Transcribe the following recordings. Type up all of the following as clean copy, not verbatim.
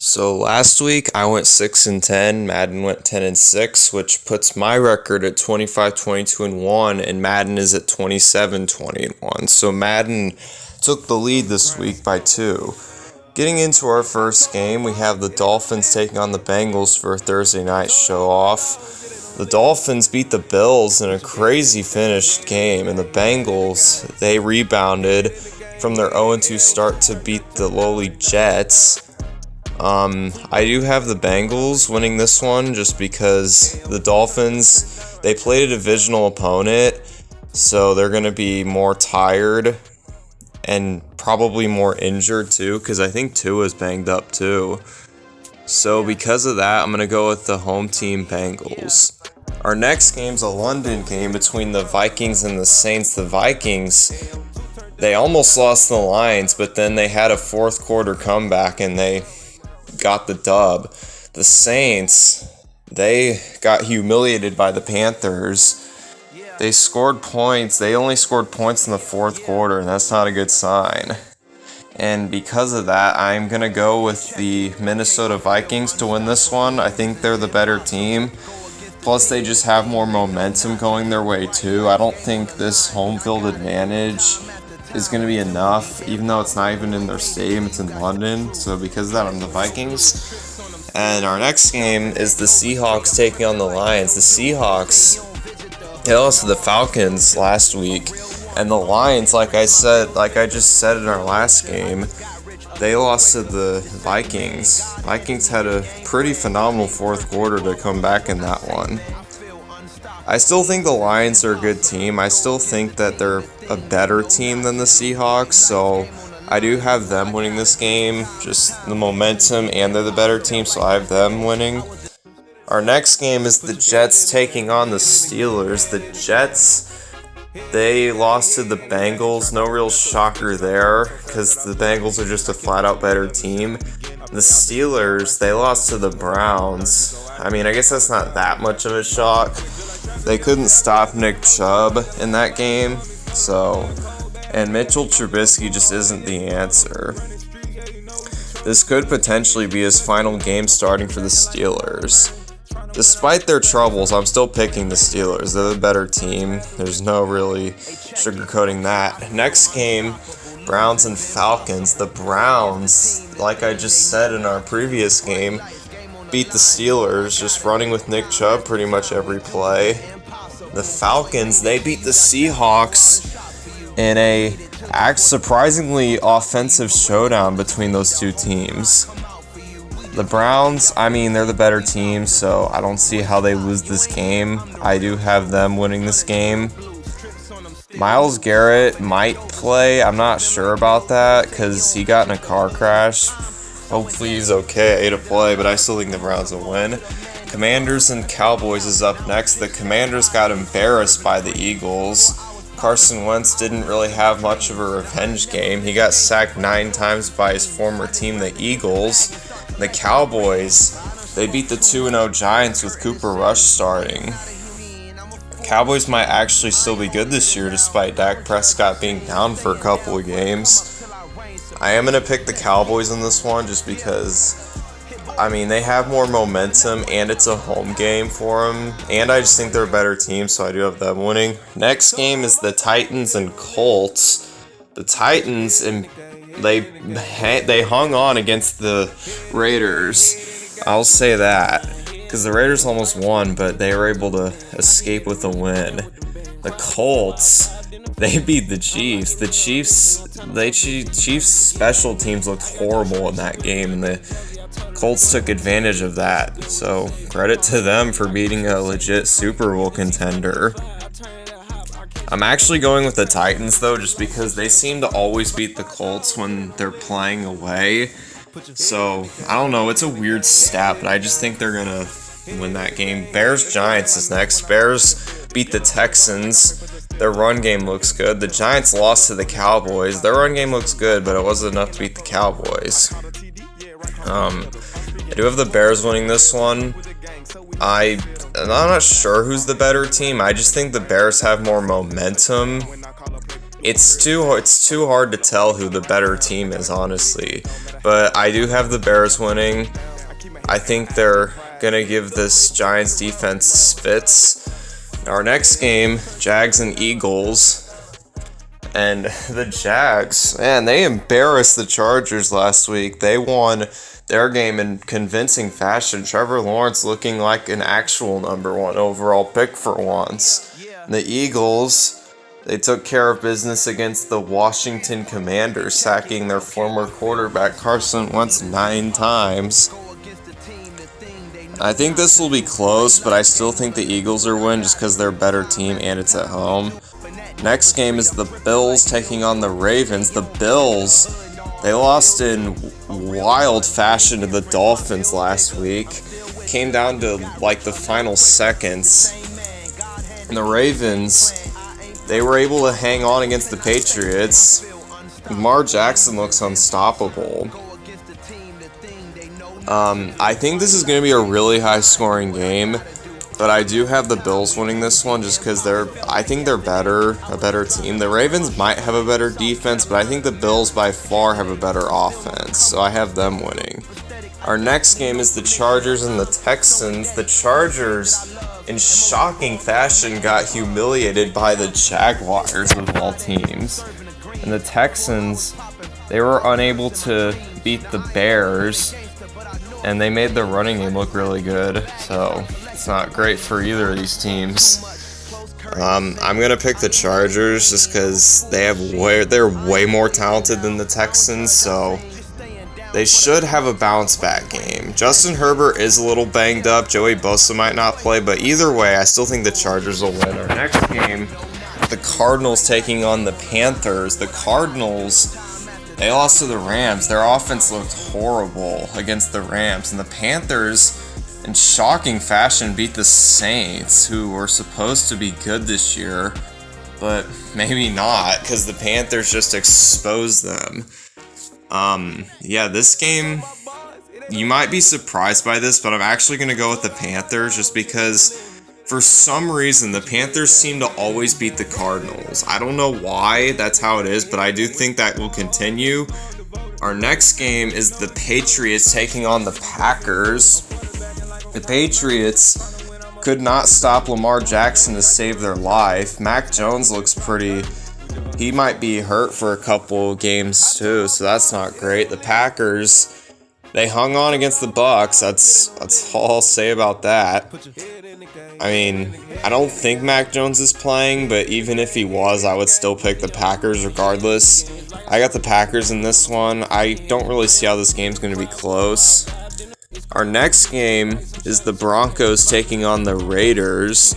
So last week I went 6-10, Madden went 10-6, which puts my record at 25-22-1, and Madden is at 27-20-1. So Madden took the lead this week by 2. Getting into our first game, we have the Dolphins taking on the Bengals for a Thursday night show-off. The Dolphins beat the Bills in a crazy finished game, and the Bengals, they rebounded from their 0-2 start to beat the lowly Jets. I do have the Bengals winning this one just because the Dolphins, they played a divisional opponent, so they're going to be more tired and probably more injured too, because I think Tua is banged up too. So because of that, I'm going to go with the home team Bengals. Our next game's a London game between the Vikings and the Saints. The Vikings, they almost lost the Lions, but then they had a fourth quarter comeback and they got the dub. The Saints, they got humiliated by the Panthers. They scored points. They only scored points in the fourth quarter, and that's not a good sign. And because of that, I'm going to go with the Minnesota Vikings to win this one. I think they're the better team. Plus, they just have more momentum going their way, too. I don't think this home field advantage is going to be enough, even though it's not even in their stadium, it's in London. So because of that, I'm the Vikings. And our next game is the Seahawks taking on the Lions. The Seahawks, they lost to the Falcons last week, and the Lions, like I just said in our last game, they lost to the Vikings. Vikings had a pretty phenomenal fourth quarter to come back in that one. I still think the Lions are a good team. I still think that they're a better team than the Seahawks, so I do have them winning this game. Just the momentum, and they're the better team, so I have them winning. Our next game is the Jets taking on the Steelers. The Jets, they lost to the Bengals. No real shocker there, because the Bengals are just a flat-out better team. The Steelers, they lost to the Browns. I mean, I guess that's not that much of a shock. They couldn't stop Nick Chubb in that game, and Mitchell Trubisky just isn't the answer. This could potentially be his final game starting for the Steelers. Despite their troubles, I'm still picking the Steelers. They're the better team. There's no really sugarcoating that. Next game, Browns and Falcons. The Browns, like I just said in our previous game, beat the Steelers, just running with Nick Chubb pretty much every play. The Falcons, they beat the Seahawks in a surprisingly offensive showdown between those two teams. The Browns, I mean, they're the better team, so I don't see how they lose this game. I do have them winning this game. Myles Garrett might play. I'm not sure about that because he got in a car crash. Hopefully he's okay to play, but I still think the Browns will win. Commanders and Cowboys is up next. The Commanders got embarrassed by the Eagles. Carson Wentz didn't really have much of a revenge game. He got sacked 9 times by his former team, the Eagles. The Cowboys, they beat the 2-0 Giants with Cooper Rush starting. Cowboys might actually still be good this year despite Dak Prescott being down for a couple of games. I am going to pick the Cowboys in this one just because, I mean, they have more momentum and it's a home game for them. And I just think they're a better team, so I do have them winning. Next game is the Titans and Colts. The Titans, they hung on against the Raiders. I'll say that. Because the Raiders almost won, but they were able to escape with a win. The Colts, they beat the Chiefs. The Chiefs special teams looked horrible in that game, and the Colts took advantage of that. So credit to them for beating a legit Super Bowl contender. I'm actually going with the Titans, though, just because they seem to always beat the Colts when they're playing away. So, I don't know, it's a weird stat, but I just think they're going to win that game. Bears-Giants is next. Bears beat the Texans. Their run game looks good. The Giants lost to the Cowboys. Their run game looks good, but it wasn't enough to beat the Cowboys. I do have the Bears winning this one. I'm not sure who's the better team. I just think the Bears have more momentum. It's too hard to tell who the better team is, honestly. but I do have the Bears winning. I think they're going to give this Giants defense fits. Our next game, Jags and Eagles. And the Jags, man, they embarrassed the Chargers last week. They won their game in convincing fashion. Trevor Lawrence looking like an actual #1 overall pick for once. And the Eagles, they took care of business against the Washington Commanders, sacking their former quarterback Carson Wentz 9 times. I think this will be close, but I still think the Eagles are win just because they're a better team and it's at home. Next game is the Bills taking on the Ravens. The Bills, they lost in wild fashion to the Dolphins last week. Came down to like the final seconds. And the Ravens, they were able to hang on against the Patriots. Lamar Jackson looks unstoppable. I think this is going to be a really high-scoring game. But I do have the Bills winning this one just because I think they're a better team. The Ravens might have a better defense, but I think the Bills by far have a better offense. So I have them winning. Our next game is the Chargers and the Texans. The Chargers, in shocking fashion, got humiliated by the Jaguars of all teams. And the Texans, they were unable to beat the Bears, and they made their running game look really good. So it's not great for either of these teams. I'm gonna pick the Chargers just because they're way more talented than the Texans, so they should have a bounce back game. Justin Herbert is a little banged up. Joey Bosa might not play, but either way, I still think the Chargers will win. Our next game, the Cardinals taking on the Panthers. The Cardinals, they lost to the Rams. Their offense looked horrible against the Rams, and the Panthers, in shocking fashion, beat the Saints, who were supposed to be good this year, but maybe not, because the Panthers just exposed them. This game, you might be surprised by this, but I'm actually going to go with the Panthers just because for some reason the Panthers seem to always beat the Cardinals. I don't know why that's how it is, but I do think that will continue. Our next game is the Patriots taking on the Packers. The Patriots could not stop Lamar Jackson to save their life. Mac Jones looks he might be hurt for a couple games too, so that's not great. The Packers, they hung on against the Bucs. That's all I'll say about that. I mean, I don't think Mac Jones is playing, but even if he was, I would still pick the Packers regardless. I got the Packers in this one. I don't really see how this game's going to be close. Our next game is the Broncos taking on the Raiders.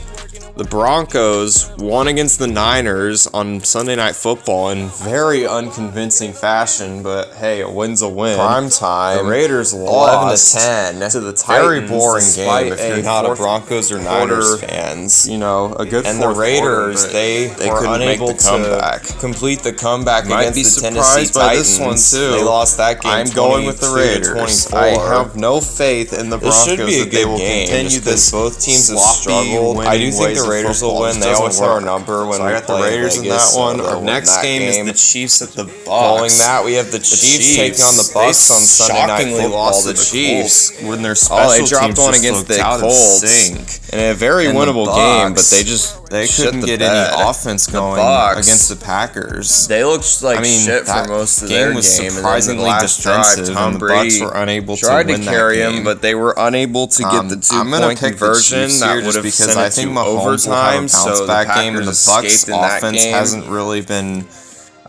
The Broncos won against the Niners on Sunday Night Football in very unconvincing fashion, but hey, a win's a win. Prime time. The Raiders lost 11-10 to the Titans. Very boring game if you're not a Broncos or Niners fans. You know, a good and the Raiders quarter, they were unable to complete the comeback against the Tennessee Titans. This one too. They lost that game. I'm going with the Raiders. I have no faith in the Broncos that they will continue this. Both teams have struggled. I do think the Raiders will win. They always have our number when I got the Raiders in that one. Our next game is the Chiefs at the Bucs. Following that, we have the Chiefs taking on the Bucs on Sunday Night Football. The Chiefs, when their special teams dropped one against the Colts in a very winnable game, but they couldn't get any offense going against the Packers. They looked like shit for most of their game. Was surprisingly defensive, and the Bucs were unable to win that game. Tried to carry him, but they were unable to get the 2-point conversion. That would have because I think Mahomes will have a bounce back game, and the Bucs offense hasn't really been.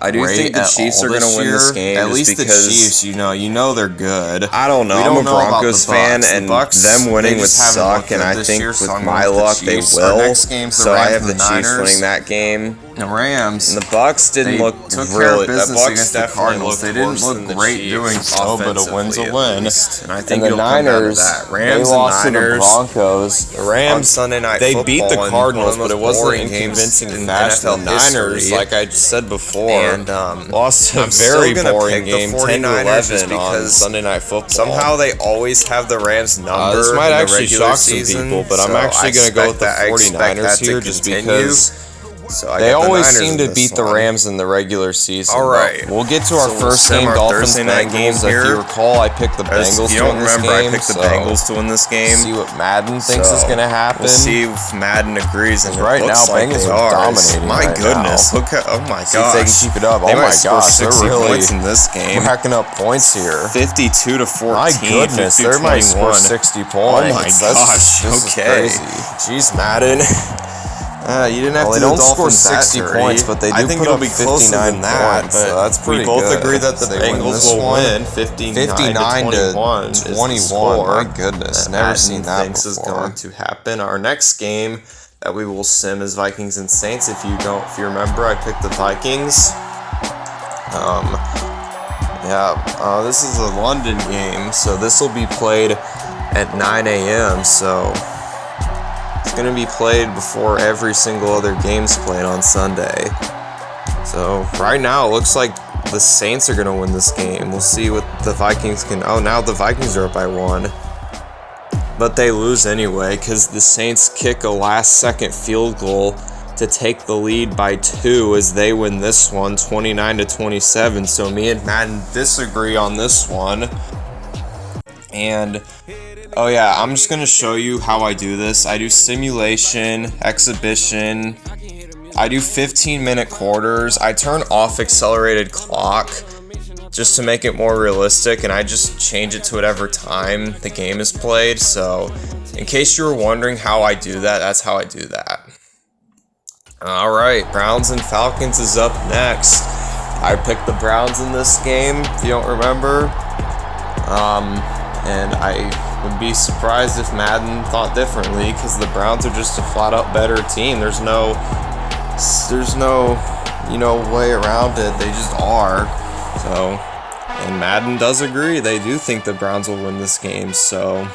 I do think the Chiefs are going to win this game. At least the Chiefs, you know they're good. I don't know. I'm a Broncos fan, and them winning would suck. And I think with my luck, they will. So I have the Chiefs winning that game. The Rams and the Bucs didn't look really. The Bucs definitely looked. They didn't look great doing so, but a win's a win. And I think the Niners, Rams and Niners, Broncos. The Rams Sunday Night Football. They beat the Cardinals, but it wasn't in convincing fashion. The Niners, like I said before, and lost a very boring game, 10-11 on Sunday Night Football. Somehow they always have the Rams number. This might actually shock some people, but I'm actually going to go with the 49ers here, just because So They always Niners seem in to this beat the one. Rams in the regular season. All right. We'll get to our So we'll first sim game, our Dolphins Thursday night game Bengals. If here. you recall, I picked the Bengals If you to don't win this remember, game. I picked the so Bengals to win this game. See what Madden thinks is going to happen. We'll see if Madden agrees, and it right looks now, like Bengals they are are. dominating My right goodness, now. look at, oh my See if they can gosh. keep it up. They Oh might my score gosh, 60 they're really points in this game. racking up points here. 52 to 14. My goodness, they might score 60 points. Oh my gosh, This okay. is crazy. Jeez, Madden. You didn't have Well, to they do don't score Dolphins that 60 dirty. points, but they do I think put it'll up be closer 59 than that. points, But so that's pretty we both good. agree that the They win Bengals this will one. win 59 to 21 is the 21. score. My goodness, that never Madden seen that thinks is before. going to happen. Our next game that we will sim is Vikings and Saints. If you remember, I picked the Vikings. This is a London game, so this will be played at 9 a.m. So it's going to be played before every single other game's played on Sunday. So right now it looks like the Saints are going to win this game. We'll see what the Vikings can. Oh, now the Vikings are up by 1. But they lose anyway because the Saints kick a last-second field goal to take the lead by 2 as they win this one 29 to 27. So me and Madden disagree on this one. And oh yeah, I'm just gonna show you how I do this. I do simulation, exhibition. I do 15-minute quarters. I turn off accelerated clock just to make it more realistic, and I just change it to whatever time the game is played. So in case you were wondering how I do that, that's how I do that. Alright, Browns and Falcons is up next. I picked the Browns in this game, if you don't remember. And I would be surprised if Madden thought differently, because the Browns are just a flat-out better team. There's no way around it. They just are. So, and Madden does agree. They do think the Browns will win this game. So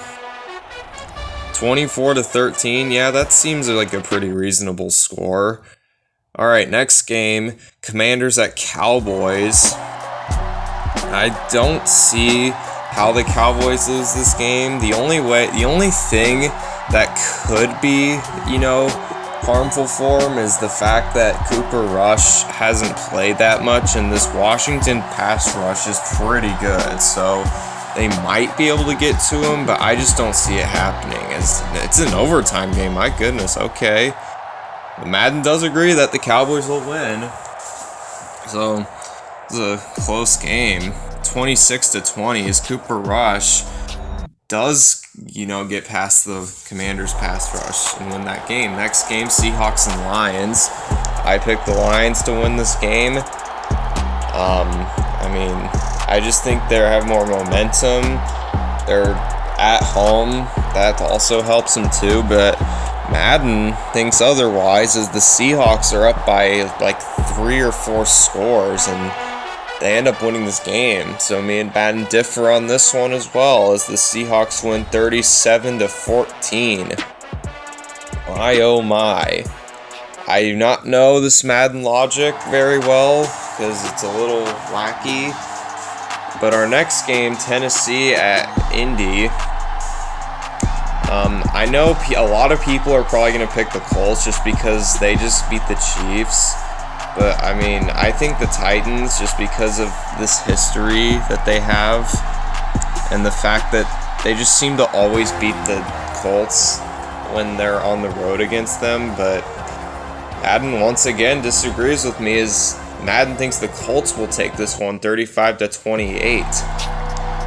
24 to 13. Yeah, that seems like a pretty reasonable score. All right, next game, Commanders at Cowboys. I don't see how the Cowboys lose this game. The only thing that could be, harmful for them is the fact that Cooper Rush hasn't played that much, and this Washington pass rush is pretty good. So they might be able to get to him, but I just don't see it happening. It's an overtime game. My goodness. Okay. But Madden does agree that the Cowboys will win. So it's a close game. 26 to 20 as Cooper Rush does, get past the Commanders pass rush and win that game. Next game, Seahawks and Lions. I picked the Lions to win this game. I just think they have more momentum. They're at home. That also helps them too, but Madden thinks otherwise, as the Seahawks are up by like 3 or 4 scores, and they end up winning this game. So me and Madden differ on this one as well, as the Seahawks win 37 to 14. My oh my. I do not know this Madden logic very well, because it's a little wacky. But our next game, Tennessee at Indy. I know a lot of people are probably going to pick the Colts just because they just beat the Chiefs. But, I think the Titans, just because of this history that they have and the fact that they just seem to always beat the Colts when they're on the road against them. But Madden once again disagrees with me, as Madden thinks the Colts will take this one 35 to 28.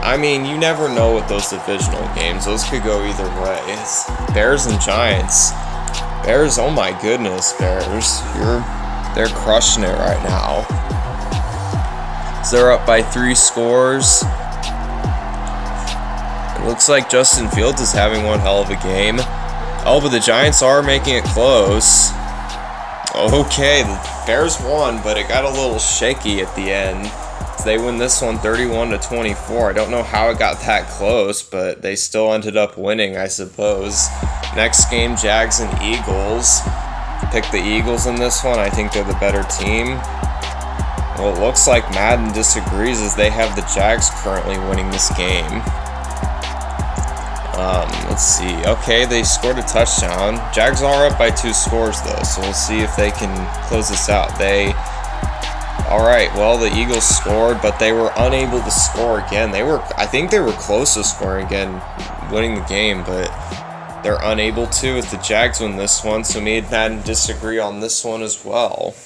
You never know with those divisional games. Those could go either way. It's Bears and Giants. Bears, oh my goodness, Bears. They're crushing it right now. So they're up by 3 scores. It looks like Justin Fields is having one hell of a game. Oh, but the Giants are making it close. Okay, the Bears won, but it got a little shaky at the end. They win this one 31 to 24. I don't know how it got that close, but they still ended up winning, I suppose. Next game, Jags and Eagles. Pick the Eagles in this one. I think they're the better team. Well, it looks like Madden disagrees, as they have the Jags currently winning this game. Let's see. Okay, they scored a touchdown. Jags are up by 2 scores, though, so we'll see if they can close this out. Alright, well, the Eagles scored, but they were unable to score again. I think they were close to scoring again, winning the game, but they're unable to if the Jags win this one, so me and Madden disagree on this one as well.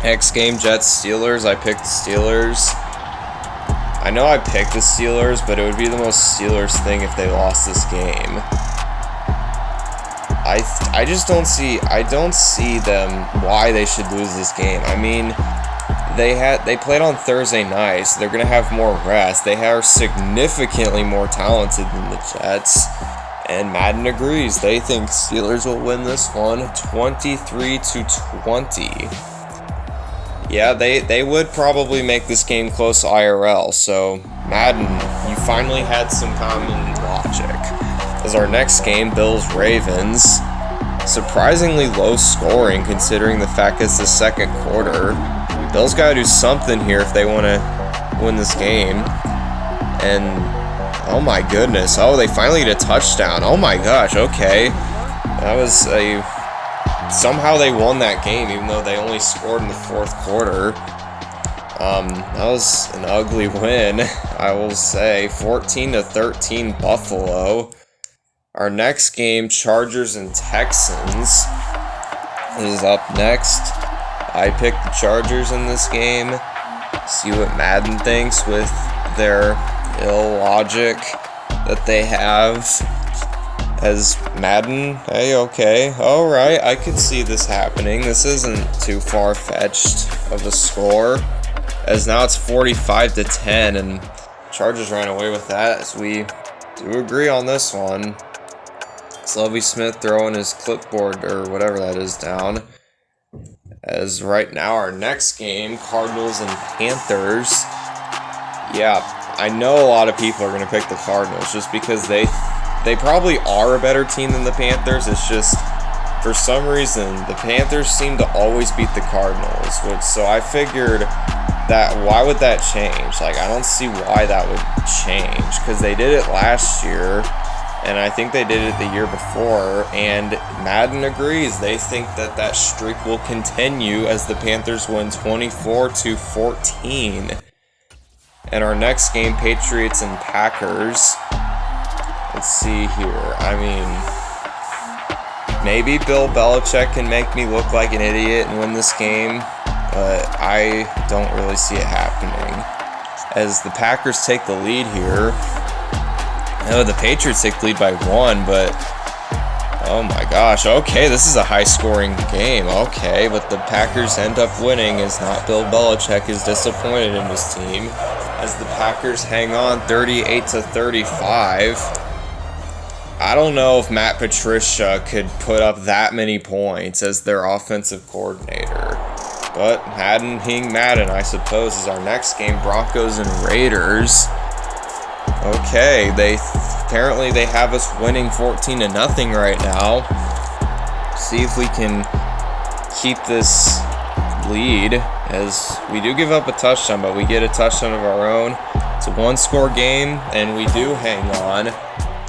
Next game, Jets-Steelers. I picked the Steelers. I know I picked the Steelers, but it would be the most Steelers thing if they lost this game. I just don't see them why they should lose this game. I mean, they played on Thursday night, so they're going to have more rest. They are significantly more talented than the Jets, and Madden agrees. They think Steelers will win this one 23-20. Yeah, they would probably make this game close IRL, so Madden, you finally had some common logic. As our next game, Bills-Ravens, surprisingly low scoring considering the fact it's the second quarter. Bills gotta do something here if they want to win this game. And oh my goodness, oh, they finally get a touchdown. Oh my gosh, okay. That was somehow they won that game even though they only scored in the fourth quarter. That was an ugly win, I will say. 14-13 Buffalo. Our next game, Chargers and Texans, is up next. I picked the Chargers in this game. See what Madden thinks with their illogic that they have as Madden. Hey, okay, alright, I could see this happening. This isn't too far-fetched of a score, as now it's 45-10, and Chargers ran away with that, as we do agree on this one. Lovie Smith throwing his clipboard or whatever that is down. As right now our next game, Cardinals and Panthers. Yeah, I know a lot of people are going to pick the Cardinals just because they probably are a better team than the Panthers. It's just, for some reason, the Panthers seem to always beat the Cardinals. So I figured that, why would that change? Like, I don't see why that would change, because they did it last year. And I think they did it the year before, and Madden agrees. They think that streak will continue as the Panthers win 24-14. And our next game, Patriots and Packers. Let's see here. I mean, maybe Bill Belichick can make me look like an idiot and win this game, but I don't really see it happening. As the Packers take the lead here. I know the Patriots take the lead by 1, but oh my gosh, okay, this is a high-scoring game, okay, but the Packers end up winning as not Bill Belichick is disappointed in his team, as the Packers hang on 38-35. I don't know if Matt Patricia could put up that many points as their offensive coordinator, but Madden being Madden, I suppose, is our next game, Broncos and Raiders. Okay, apparently they have us winning 14-0 right now. See if we can keep this lead, as we do give up a touchdown, but we get a touchdown of our own. It's a 1-score game, and we do hang on,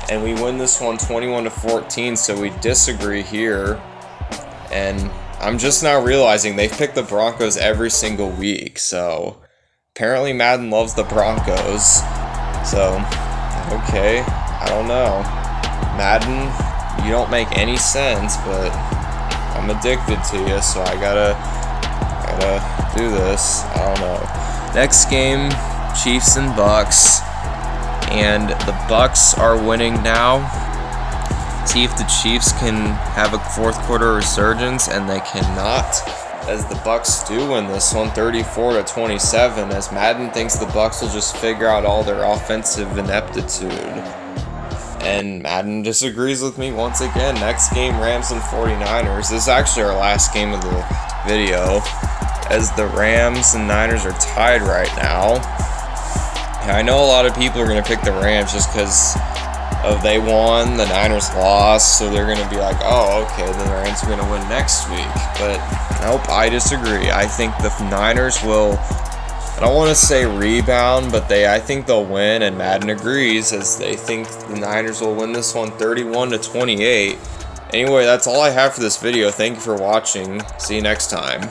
and we win this one 21-14. So we disagree here, and I'm just now realizing they've picked the Broncos every single week. So apparently Madden loves the Broncos. So, okay, I don't know. Madden, you don't make any sense, but I'm addicted to you, so I gotta do this. I don't know. Next game, Chiefs and Bucks, and the Bucks are winning now. See if the Chiefs can have a fourth quarter resurgence, and they cannot, as the Bucks do win this one 34-27, as Madden thinks the Bucks will just figure out all their offensive ineptitude. And Madden disagrees with me once again. Next game, Rams and 49ers. This is actually our last game of the video, as the Rams and Niners are tied right now. I know a lot of people are going to pick the Rams just because of they won, the Niners lost, so they're going to be like, oh, okay, the Rams are going to win next week. But nope, I disagree. I think the Niners will I don't want to say rebound, but I think they'll win, and Madden agrees, as they think the Niners will win this one 31-28. Anyway, that's all I have for this video. Thank you for watching. See you next time.